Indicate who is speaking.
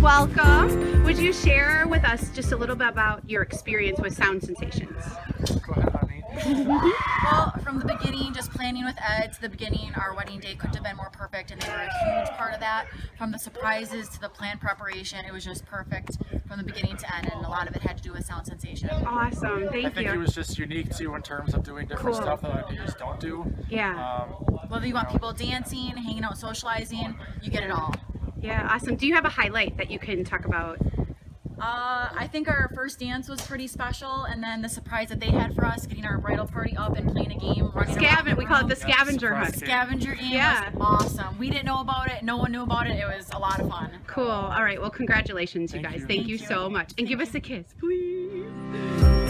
Speaker 1: welcome. Would you share with us just a little bit about your experience with Sound Sensations?
Speaker 2: Go ahead, honey.
Speaker 3: Well, from the beginning, just planning with Ed to the beginning, our wedding day couldn't have been more perfect, and they were a huge part of that. From the surprises to the planned preparation, it was just perfect from the beginning to end, and a lot of it had to do with Sound Sensation.
Speaker 1: Awesome, thank you.
Speaker 2: I think it was just unique too in terms of doing different stuff that other DJs don't do.
Speaker 1: Yeah.
Speaker 3: Whether you want people dancing, hanging out, socializing, you get it all.
Speaker 1: Yeah, awesome. Do you have a highlight that you can talk about?
Speaker 3: I think our first dance was pretty special, and then the surprise that they had for us, getting our bridal party up and playing a game.
Speaker 1: We call it the scavenger hunt.
Speaker 3: Scavenger game was awesome. We didn't know about it. No one knew about it. It was a lot of fun.
Speaker 1: Cool. All right. Well, congratulations, you guys. Thank you so much. And give us a kiss, please.